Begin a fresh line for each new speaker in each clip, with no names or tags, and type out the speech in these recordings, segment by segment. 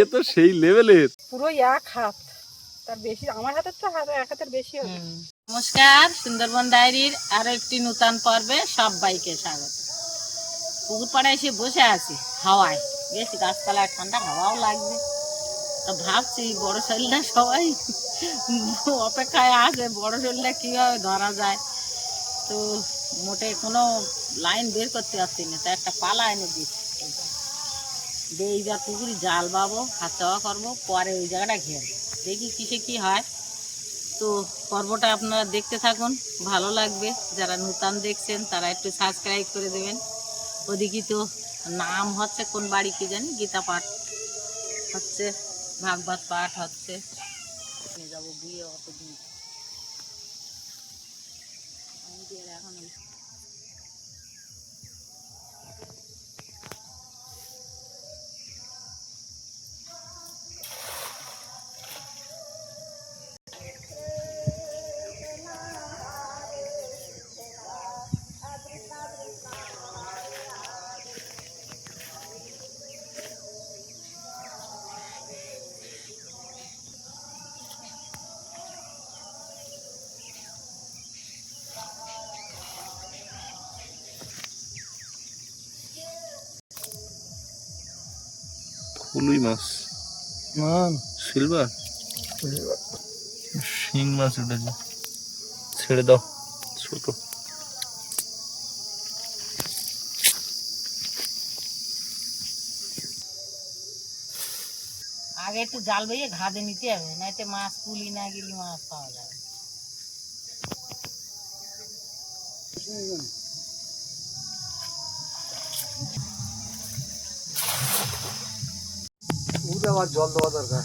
এ তো সেই লেভেলের
পুরো এক হাত, তার বেশি আমার হাতের তো এক হাতের বেশি হবে।
নমস্কার, সুন্দরবন ডায়েরির আরো একটি নূতন পর্বে সবাইকে স্বাগত। পুকুর পাড়ে এসে বসে আছি হাওয়ায়, বেশ গাছপালায় ঠান্ডা হাওয়াও লাগবে। তো ভাবছি বড় শৈলটা সবাই অপেক্ষায় আছে, বড় শৈলটা কিভাবে ধরা যায়। তো মোটে কোনো লাইন বের করতে পারছি না, তো একটা পালা এনে দিচ্ছি। এইবার পুকুরি জাল বাবো, হাত চাওয়া করবো, পরে ওই জায়গাটা ঘেরবো, দেখি কিসে কি হয়। তো পর্বটা আপনারা দেখতে থাকুন, ভালো লাগবে। যারা নূতন দেখছেন তারা একটু সাবস্ক্রাইব করে দেবেন। ওদিকে তো নাম হচ্ছে কোন বাড়ি কি জানি, গীতা পাঠ হচ্ছে, ভাগবত পাঠ হচ্ছে। নিয়ে যাবো বিয়ে অতদিন এখন।
ফুলুই মাছ, সিলভার শিং মাছ উঠেছে, ছেড়ে দাও। ছোট
আগে একটু জাল বেয়ে ঘাদে নিতে হবে, নাইতে মাছ কুলি না গেলে মাছ পাওয়া যাবে।
জল দেওয়া দরকার।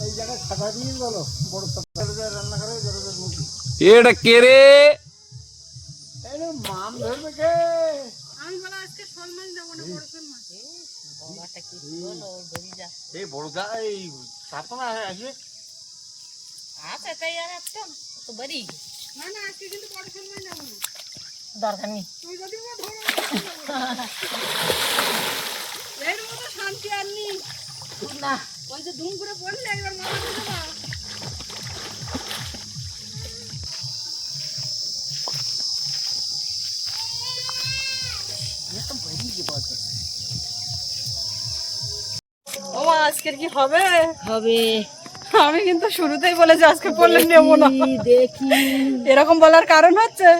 এই জায়গায় ছাতা দিয়ে বলো বড় রান্না করে মুখি।
এটা কে রে?
মাম ধরবে কে?
আমি বলা আজকে শোল মাছ দেবো না, বড় শোল মাছ।
বাবাটা কি হলো, ধরি যা
এই বড় গা এই সাতনা আসে
আছে, তাই আর একটা তো বাড়ি
না না, আজকে কিন্তু বড় শোল মাছ দেবো না।
দরকার নেই।
তুই যদি ধরো এর মতো শান্তি আর নেই
না
ওই যে ধুম করে পড়লে একবার মাথা দিতে না।
তো বাড়ি কি বলতে
ও মা, আজকের কি হবে?
হবে।
আমি কিন্তু শুরুতেই বলেছি আজকে পড়লে নেবো না।
দেখি
এরকম বলার কারণ হচ্ছে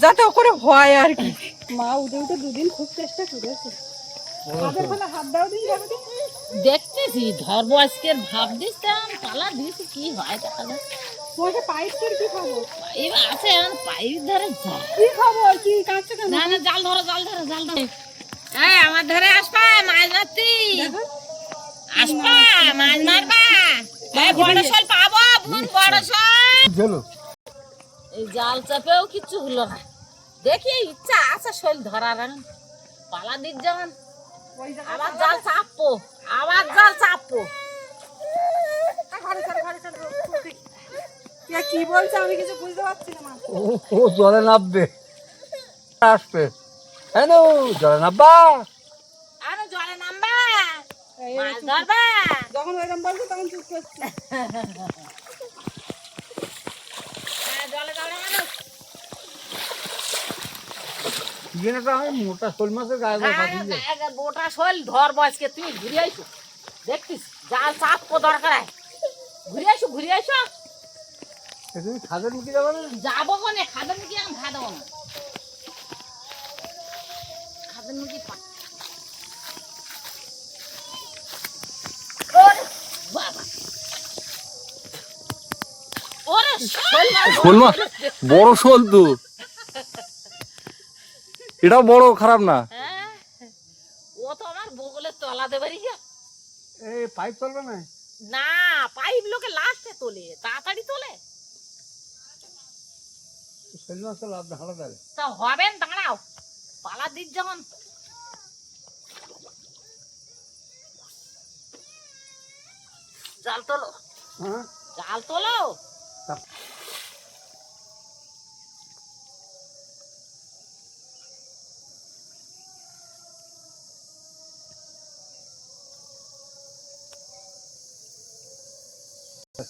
যাতে ও করে হয় আর কি। মা উঠে উঠে দুদিন খুব চেষ্টা করেছে, হাতের ফলে হাত দাও দিন দেখো দিন।
দেখতেছি ধরবো আজকের ভাব দিচ্ছিলাম, পালা দিয়েছি কি হয় দেখা যাক।
তোমাকে পাইপ করে কি খবর?
পাইপ আছে, এখন পাইপ ধরে যা
কি খবর, কি কাঁদছে কেন?
না না, জাল ধরো জাল ধরো জাল ধরো। এই আমার ধরে আসবা মাছ মারতি,
দেখো
আসবা মাছ মারবা। এই বড় শোল পাবো, বোন বড় শোল।
চলো
এই জাল চাপেও কিচ্ছু হলো না। দেখি ইচ্ছা আছে শোল ধরার, এখন পালা দিক যেমন
ওই জায়গায়
আবার জাল চাপবো, আবার জাল চাপবো।
ঘরে চল, ঘরে চল। কে কি বলছে আমি কিছু বুঝতে পারছি না। মা
ও জলে নামবে আসবে, হ্যাঁ জলে নামবা।
আরে জলে নামবা,
এই
মাছ ধরবা।
যখন ওইরকম বলছে তখন চুপ করছি।
হ্যাঁ, জলে জলে মানুষ।
আমি মোটা শোল মাছের গায়ে
গোটা শোল ধরবো আজকে, তুমি ঘুরে আইসো। দেখতিস জাল চাপবো দরকার হয়, ঘুরে আইসো ঘুরে আইসো।
তুমি খাদের মুখে যাবে না?
যাবো কোনে খাদের মুখে, আমি খা দেবো না খাদের মুখে বাবা। ওরে শোল মাছ,
শোল মাছ, বড় শোল তো, এটাও বড়, খারাপ না।
হ্যাঁ, ও তো আমার বগলের তলাতে বাড়ি যা।
এই পাইপ চলবে না?
না, পাইপ লোকে লাস্টে তোলে, তাড়াতাড়ি তোলে।
শোল মাছ তো লাভ হারা দেয়।
তা হবেন, দাঁড়াও পালা দিক যখন। জাল তোলো,
হ্যাঁ
জাল তোলো।
কি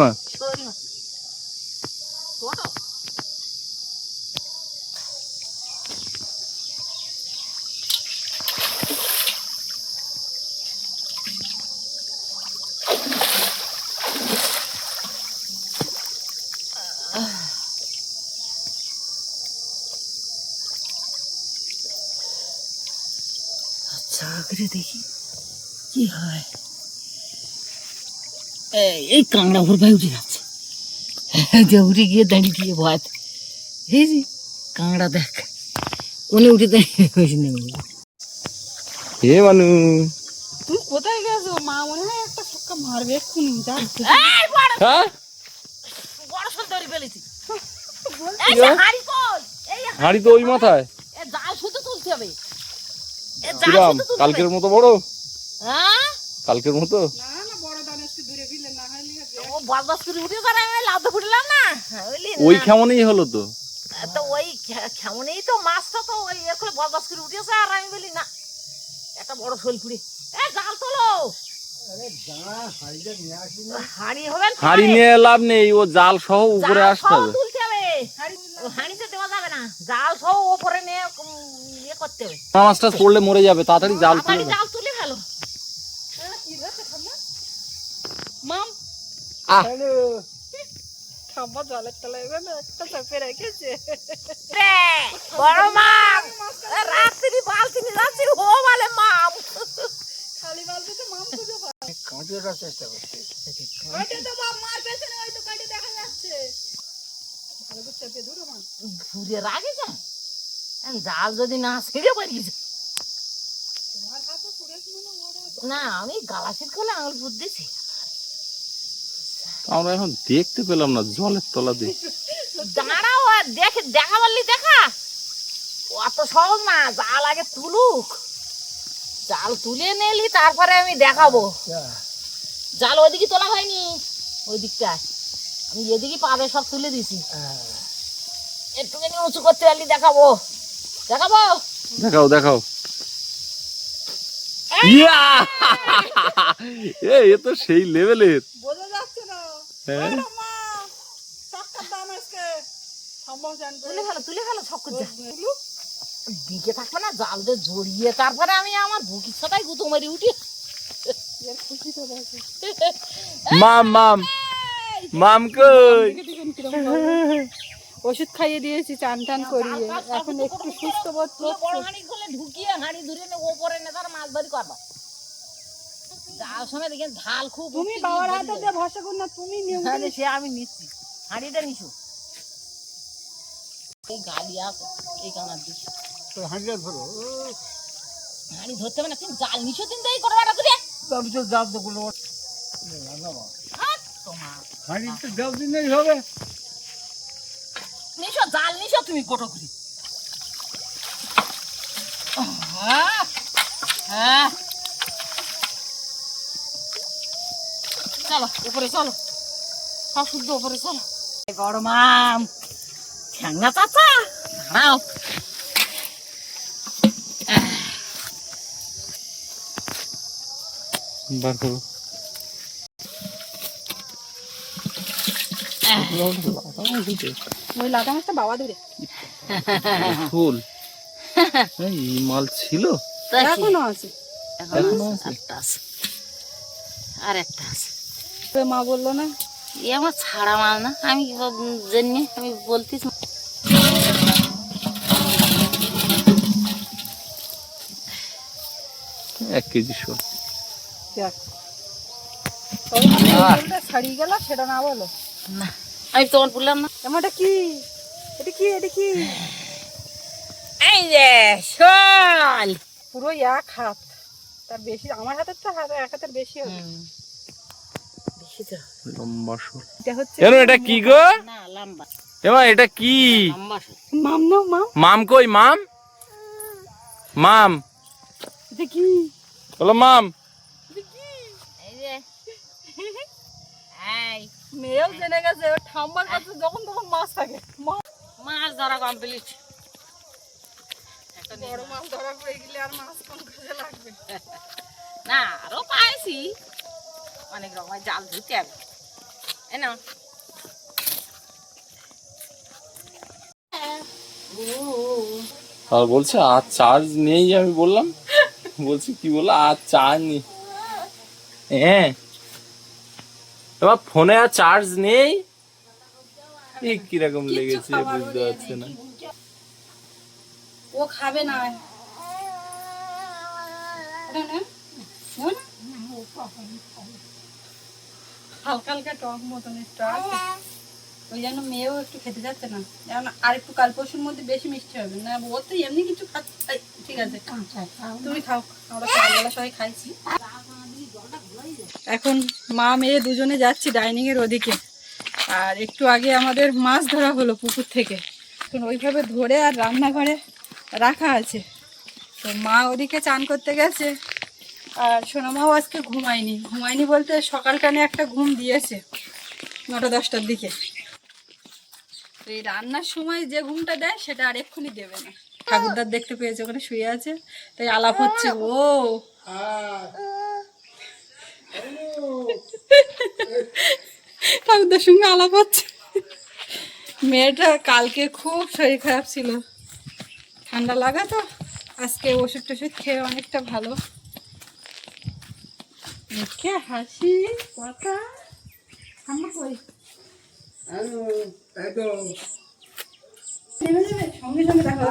মাছ?
আচ্ছা করে দেখি কি হয়। এই কাঁকড়া ভোরপাই উঠে যাচ্ছে, যে উঠে গিয়ে দাঁড়িয়ে দিয়ে ভয়। এই যে কাঁকড়া দেখ কোনে উঠে দাঁড়িয়ে।
হে মানু,
তুমি কোথায় গেছো? মা মনে হয় একটা ছক্কা মারবে এক্ষুনি।
হ্যাঁ
বড় শোল ধরে ফেলেছি।
কি হয়? হাঁড়ি তো ওই মাথায়।
জাল শুধু তুলতে হবে।
কিরাম কালকের মতো বড়?
হ্যাঁ
কালকের মতো?
না না, বড় দানা একটু দূরে ফেলে না হলে
ও বদমাস করে উঠে করে আমি লাভ ফুটলাম না।
ওই কেমনই হলো তো।
তো ওই কেমনই তো মাছটা তো ওই এখন বদমাস করে উঠেছে। আর আমি বলি না একটা বড় শোল ফুড়ে জাল তোলো। হাঁড়ি হবে না,
হাঁড়ি নিয়ে লাভ নেই, ও জাল সহ উপরে আসতে হবে।
তুলতে হবে। হাঁড়িতে দেওয়া যাবে না, জাল সহ উপরে নিয়ে ইয়ে করতে হবে।
মাছটা পড়লে মরে যাবে, তাড়াতাড়ি জাল তুলে
তাড়াতাড়ি
দাও।
জাল তুলে ফেলো।
মাম
আহ
খাম্বা জলের তলায় এবার একটা চাপে রেখেছে।
বড় মাম রাত্রি বালতি নিয়ে যাচ্ছি, ও বলে মাম।
খালি বালতিতে মাম খুঁজে পায়।
কাঁটিয়ে চেষ্টা করছি।
ওইটা তো বাপ মার পেছনে, ওই তো কাটে দেখা যাচ্ছে। ভালো করে চেপে ধরো মা।
ঘুরে রাখে যায় জাল যদি না ছিঁড়ে পড়ি যায়।
তোমার হাতে পুড়েছে মনে ওরা।
না আমি গালাসির খোলে আঙুল ফুট দিছি।
আমরা এখন দেখতে পেলাম না জলের তলা দিয়ে।
দাঁড়াও আর দেখে দেখা বললি দেখা। অত সহজ না, জাল আগে তুলুক। জাল তুলে নিলি তারপরে আমি দেখাবো। জাল ওইদিকে তোলা হয়নি, ওই দিকটা আমি এদিকে পাবে সব তুলে দিছি। একটুখানি উঁচু করতে পারলি দেখাবো। দেখাবো
দেখাও দেখাও। ইয়া! এ তো সেই লেভেলের।
বোঝা যাচ্ছে না।
হ্যাঁ
ওরে মা, টাকার দাম আজকে। খাম্বা জান করে
তুলে ফেলো সব কিছু।
বলু।
দিকে থাকবে না, জাল দিয়ে জড়িয়ে তারপরে আমি আমার বুকির সাথে গুতো মারি উঠি।
এর খুশি তো দেখো।
মাম মাম মাম কই?
ওষুধ খাইয়ে দিয়েছি চান টান করিয়ে, এখন একটু সুস্থ বোধ
বড়
করছে।
হাঁড়ি খুলে ঢুকিয়ে হাঁড়ি ধরে নে ওপরে নে তার মাছ ধরি করবা। জাল সময় দেখেন ঢাল খুব।
তুমি বাবার হাতে দিয়ে ভরসা কর না, তুমি নিয়ম করে।
সে আমি নিচ্ছি, হাঁড়িটা নিছু। এই গালি আছে এই কানার দিকে।
তো হাঁড়িটা ধরো।
হাঁড়ি ধরতে হবে না, তুমি জাল নিছো তিন দেই করবা না তুই।
আমি তো জাল তো কোনো
তোমার
হাঁড়িতে জাল দিলেই হবে।
নিছো জাল নিছো তুমি কোটো করি। হ্যাঁ হ্যাঁ চলো উপরে চলো, সব শুদ্ধ উপরে চলো। বড় মাম ঠ্যাংরা চাচা দাঁড়াও।
বার করো।
ওই লাটা মাছটা বাবা ধরে
ফুল এই মাল ছিল,
এখনো আছে।
এখনো আছে?
একটা আছে আর একটা আছে।
ওই মা বললো না
এ আমার ছাড়া মাল না, আমি জেনে আমি বলতেছি।
1 কেজি শোল।
দেখ ওই মাছটা ছাড়িয়ে গেল, সেটা না বলো
না আমি তোমার বললাম না।
এটা কি, এটা কি, এটা কি?
এই যে শোল
পুরো এক হাত, তার বেশি। আমার হাতের তো এক হাতের বেশি হবে।
বেশি তো
লম্বা শোল।
এটা হচ্ছে
এটা কি গো?
না লম্বা
এমা এটা কি?
লম্বা শোল।
মাম নাও মাম।
মাম কই? মাম মাম
এটা কি?
বলো মাম।
এই যে এই
মেয়েও জেনে গেছে ওর ঠাম্মার কাছে যখন তখন মাছ থাকে।
মাছ ধরা কমপ্লিট। একটা মতো নেই
বড় মাছ ধরা পড়ে গেলে আর মাছ কম কাজে লাগবে।
না, আরো পাইছি অনেক রকমের জাল ধরতে হবে। এই নাও।
আর বলছে আর চার্জ নেই, আমি বললাম বলছি কি বললো আর চার্জ নেই। হ্যাঁ তোমার ফোনে আর চার্জ নেই, এই কিরকম লেগেছে বুঝতে পারছে না।
ও খাবে না, হালকা হালকা টক মতন একটু আছে, ওই জন্য মেয়েও একটু খেতে যাচ্ছে না। যেমন আর একটু কাল পরশুর মধ্যে বেশি মিষ্টি হবে না, ও তো এমনি কিছু খাচ্ছে। ঠিক আছে তুমি খাও, আমরা সকালবেলা সবাই খাইছি। এখন মা মেয়ে দুজনে যাচ্ছি ডাইনিং এর ওদিকে। আর একটু আগে আমাদের মাছ ধরা হলো পুকুর থেকে, এখন ওইভাবে ধরে আর রান্নাঘরে রাখা আছে। তো মা ওদিকে চান করতে গেছে, আর সোনামাও আজকে ঘুমায়নি বলতে সকালটানে একটা ঘুম দিয়েছে 9টা-10টার দিকে। তো এই রান্নার সময় যে ঘুমটা দেয় সেটা আর এক্ষুনি দেবে না। ঠাকুরদার দেখতে পেয়েছে ওখানে শুয়ে আছে, তাই আলাপ হচ্ছে। ও ঠাকুরদার সঙ্গে আলাপ হচ্ছে। মেয়েটা কালকে খুব শরীর খারাপ ছিল, ঠান্ডা লাগা, তো আজকে ওষুধ টষুধ খেয়ে অনেকটা ভালো। মুখে হাসি কথা ঠান্ডা কই সঙ্গে সঙ্গে দেখা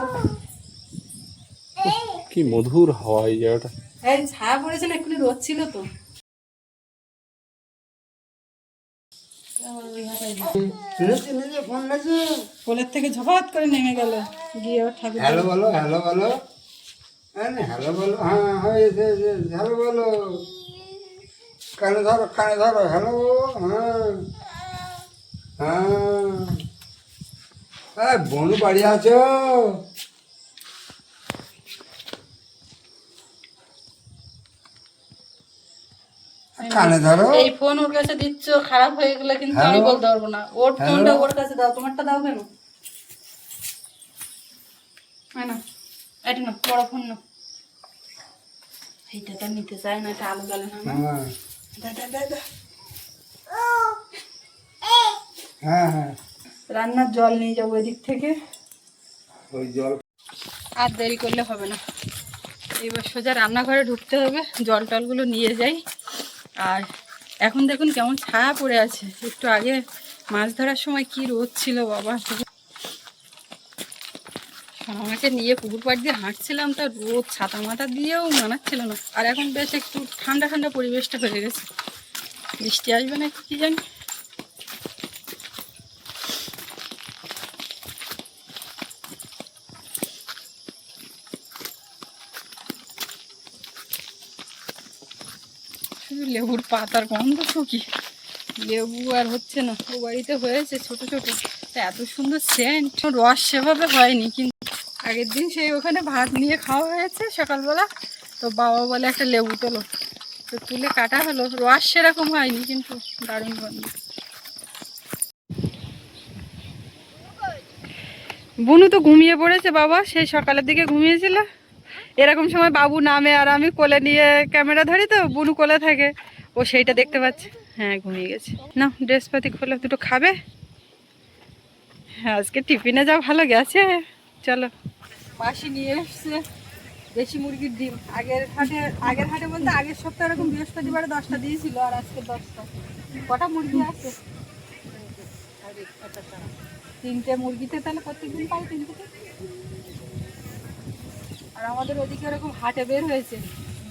কি মধুর হাওয়া এই জায়গাটা।
হ্যাঁ, ছায়া পড়েছে না, এক্ষুনি রোদ ছিল তো। কোলের থেকে ঝপাত করে নেমে গেল, গিয়ে ওর ঠাকুর
হ্যালো বলো, হ্যালো বলো, হ্যালো বলো, হ্যাঁ হয়েছে, হ্যালো বলো, কানে ধরো, কানে ধরো, হ্যালো, হ্যাঁ হ্যাঁ, বনু বাড়ি আছো? কানে ধরো।
এই ফোন ওর কাছে দিচ্ছ, খারাপ হয়ে গেলে কিন্তু আমি বলতে পারবো না। ওর ফোনটা ওর কাছে দাও, তোমারটা দাও কেন? না এটা না, বড় ফোন না, এইটা তো নিতে চায় না, এটা আলো জ্বালে না।
হ্যাঁ হ্যাঁ,
রান্নার জল নিয়ে যাবো ওই দিক থেকে,
ওই জল
আর দেরি করলে হবে না। এবার সোজা রান্নাঘরে ঢুকতে হবে, জল টলগুলো নিয়ে যাই। আর এখন দেখুন কেমন ছায়া পড়ে আছে, একটু আগে মাছ ধরার সময় কি রোদ ছিল বাবা। আমাকে নিয়ে পুকুর পাড় দিয়ে হাঁটছিলাম, তা রোদ ছাতা মাথা দিয়েও মানাচ্ছিল না। আর এখন বেশ একটু ঠান্ডা ঠান্ডা পরিবেশটা হয়ে গেছে, বৃষ্টি আসবে না কি জানি। শুধু লেবুর পাতার গন্ধ শুকি, লেবু আর হচ্ছে না। ও বাড়িতে হয়েছে ছোট ছোট, তা এত সুন্দর সেন্ট, রস সেভাবে হয়নি। কিন্তু আগের দিন সেই ওখানে ভাত নিয়ে খাওয়া হয়েছে সকালবেলা, তো বাবা বলে একটা লেবু তোলো, তো তুলে কাটা হলো। রস সেরকম হয়নি, কিন্তু দারুণ গন্ধ। বুনু তো ঘুমিয়ে পড়েছে বাবা, সেই সকালের দিকে ঘুমিয়েছিল। এরকম সময় বাবু নামে আর আমি কোলে নিয়ে ক্যামেরা ধরি, তো বুনু কোলে থাকে, ও সেইটা দেখতে পাচ্ছে। হ্যাঁ ঘুমিয়ে গেছে। না ড্রেস পাতি খোলে, দুটো খাবে। হ্যাঁ আজকে টিফিনে যা ভালো গেছে। চলো, মাসি নিয়ে এসছে দেশি মুরগির ডিম। আগের হাটে বলতে আগের সপ্তাহে এরকম বৃহস্পতিবারে 10টা দিয়েছিল, আর আজকে 10টা। কটা মুরগি আছে? 3টে মুরগিতে তাহলে প্রত্যেকদিন পাই 3টে। আর আমাদের ওদিকে এরকম হাটে বের হয়েছে,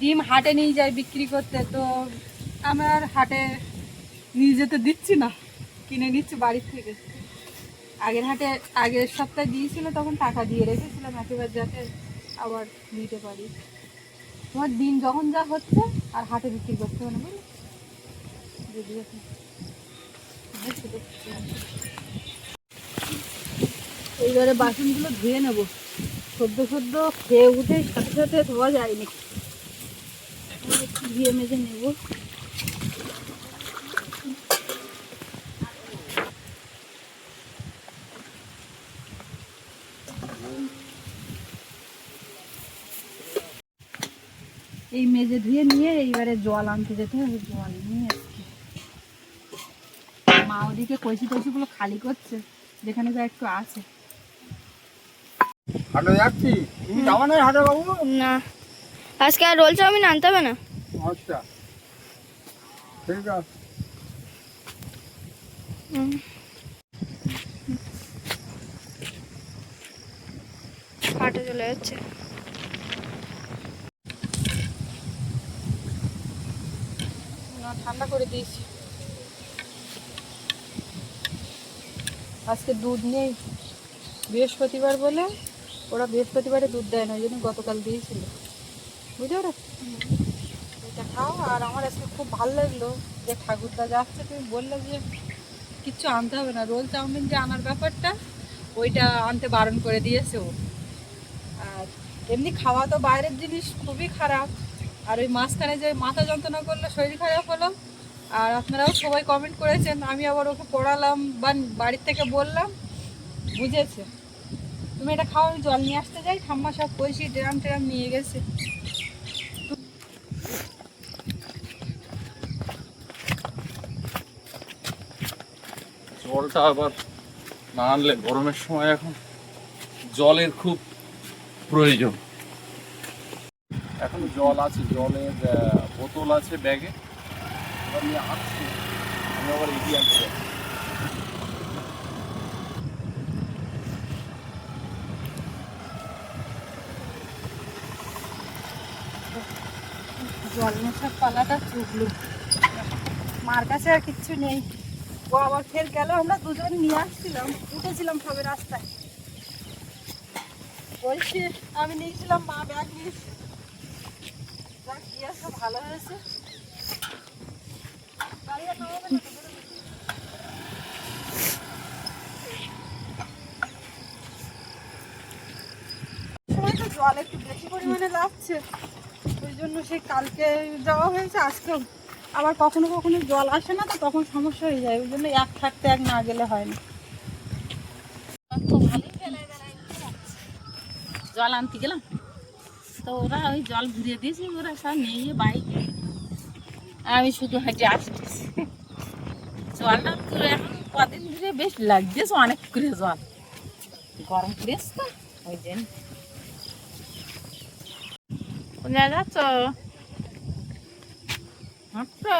ডিম হাটে নিয়ে যায় বিক্রি করতে। তো আমার হাটে নিয়ে যেতে দিচ্ছি না, কিনে নিচ্ছি বাড়ির থেকে। আগের সপ্তাহে দিয়েছিল, তখন টাকা দিয়ে রেখেছিলাম একেবারে, যাতে আবার দিতে পারি। তোমার দিন যখন যা হচ্ছে আর হাটে বিক্রি করতে হবে না, এইবারে বাসনগুলো ধুয়ে নেব। সদ্য খেয়ে উঠে সাথে সাথে ধোয়া যায়নি, একটু ধুয়ে মেজে নেব। এই মেজে ধুয়ে নিয়ে এইবারে জল আনতে যেতে হবে, জল নিয়ে এসছি। মা ওদিকে কলসি টলসিগুলো খালি করছে, যেখানে যা একটু আছে।
হাটে যাচ্ছি, তুমি যাবো না হাটে বাবু?
না, আজকে আর রোল চাউমিন আনতে হবে না।
আচ্ছা ঠিক আছে।
হাটে চলে যাচ্ছে।
না, ঠান্ডা করে দিয়েছি। আজকে দুধ নেই, বৃহস্পতিবার বলে ওরা বৃহস্পতিবারে দুধ দেয় না, ওই জন্য গতকাল দিয়েছিল, বুঝতে পারো। এটা খাও। আর আমার আজকে খুব ভালো লাগলো যে ঠাকুরদা যাচ্ছে, তুমি বললে যে কিচ্ছু আনতে হবে না, রোল চাউমিন যে আনার ব্যাপারটা ওইটা আনতে বারণ করে দিয়েছে ও। আর এমনি খাওয়া তো বাইরের জিনিস খুবই খারাপ। আর ওই মাঝখানে যে মাথা যন্ত্রণা করলো, শরীর খারাপ হলো, আর আপনারাও সবাই কমেন্ট করেছেন, আমি আবার ওকে পড়ালাম বা বাড়ির থেকে বললাম, বুঝেছে। তুমি এটা খাও, আমি জল নিয়ে আসতে যাই, ঠাম্মা সব কইছি ড্রাম ট্রাম নিয়ে গেছে।
জলটা আবার না আনলে গরমের সময় এখন জলের খুব প্রয়োজন। এখন জল আছে, জলের বোতল আছে ব্যাগে, আমি আসছি, আমি আবার এগিয়ে আনতে যাচ্ছি।
জল মোছার পালাটা চুকলু, মার কাছে আর কিচ্ছু নেই। ও আবার ফের গেল, আমরা দুজন নিয়ে আসছিলাম, উঠেছিলাম সবে রাস্তায়, বলছি আমি নিয়েছিলাম, মা ব্যাগ নিয়েছি, যাক গিয়েছে, ভালো হয়েছে। সময় তো জল একটু বেশি পরিমাণে লাগছে, ওই জন্য সেই কালকে যাওয়া হয়েছে, আজকেও আবার কখনো কখনো জল আসে না, তো তখন সমস্যা হয়ে যায়, ওই জন্য এক থাকতে এক না গেলে হয় না।
জল আনতে গেলাম তো ওরা ওই জল ঘুরিয়ে দিয়েছে, ওরা সব নিয়ে বাইক, আমি শুধু হেঁটে আসতেছি। জলটা তো এখন কদিন ধরে বেশ লাগতেছে, অনেক করে জল গরম করেছে তো ওই জন্য। কোন জায়গায় যাচ্ছ? হাঁটছো?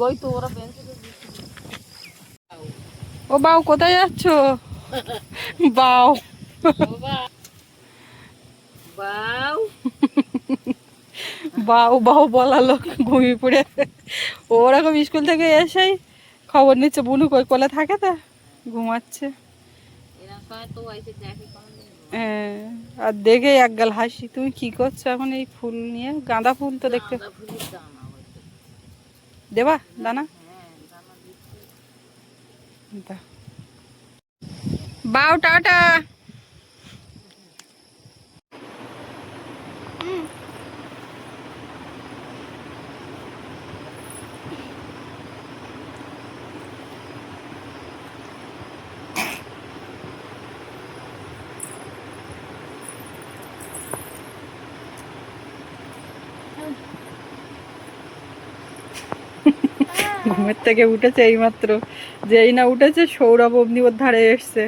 ওই তো ওরা বেঞ্চে
ও বাউ, কোথায় যাচ্ছ? বাউ
বাউ
বাউ বাউ বলালো, ঘুমিয়ে পড়ে। ওরকম স্কুল থেকে এসেই খবর নিচ্ছে, বুনু কই, কোলে থাকে, তা ঘুমাচ্ছে।
এরা সবাই তো এসে দেখে কোনোদিন।
হ্যাঁ, আর দেখে একগাল হাসি। তুমি কি করছো এখন এই ফুল নিয়ে? গাঁদা ফুল তো দেখতে।
গাঁদা ফুলের দানা হয়েছে।
দেবা দানা?
হ্যাঁ, দানা দিচ্ছে।
দা। বাউ টাটা। ঘুমের থেকে উঠেছে এইমাত্র, যেই না উঠেছে সৌরভ অমনি ওর ধারে এসছে,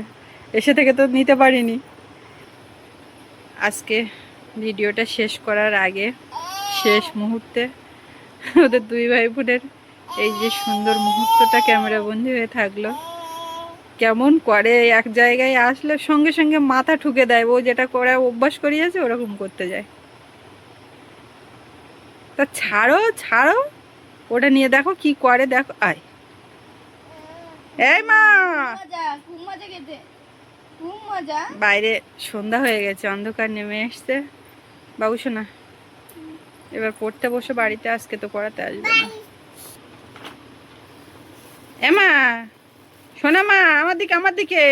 এসে থেকে তো নিতে পারিনি। আজকে ভিডিওটা শেষ করার আগে শেষ মুহূর্তে ওদের দুই ভাই বোনের এই যে সুন্দর মুহূর্তটা ক্যামেরা বন্দি হয়ে থাকলো। কেমন করে এক জায়গায় আসলে সঙ্গে সঙ্গে মাথা ঠুকে দেয়, ও যেটা করে অভ্যাস করিয়েছে ওরকম করতে যায়। তা ছাড়ো ছাড়ো, ওটা নিয়ে দেখো কি করে, দেখো। আয়, এই মা,
খুব মজা খেতে, খুব মজা।
বাইরে সন্ধ্যা হয়ে গেছে, অন্ধকার নেমে এসছে। বাবু শোনা, এবার পড়তে বসে, বাড়িতে আজকে তো পড়াতে আসবে না। এমা শোনা, মা আমার দিকে, আমার দিকে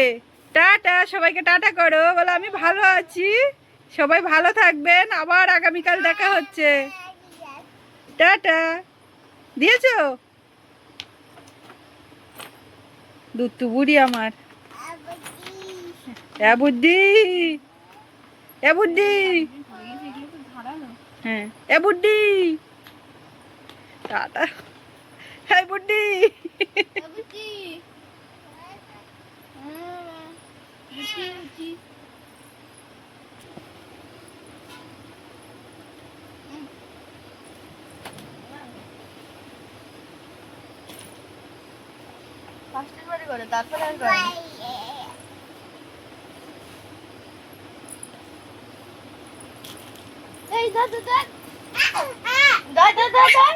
টাটা, সবাইকে টাটা করো, বলো আমি ভালো আছি, সবাই ভালো থাকবেন, আবার আগামীকাল দেখা হচ্ছে। টাটা দিয়েছো? দুত্তু বুড়ি আমার। এ বুদ্ধি, এ বুদ্ধি, হ্যাঁ এ বুদ্ধি, টাটা, হ্যাঁ বুদ্ধি।
বুঝছি বুঝছি। ফার্স্টের বারে করে তারপরে আর করে না। এই ধর ধর ধর ধর ধর ধর ধর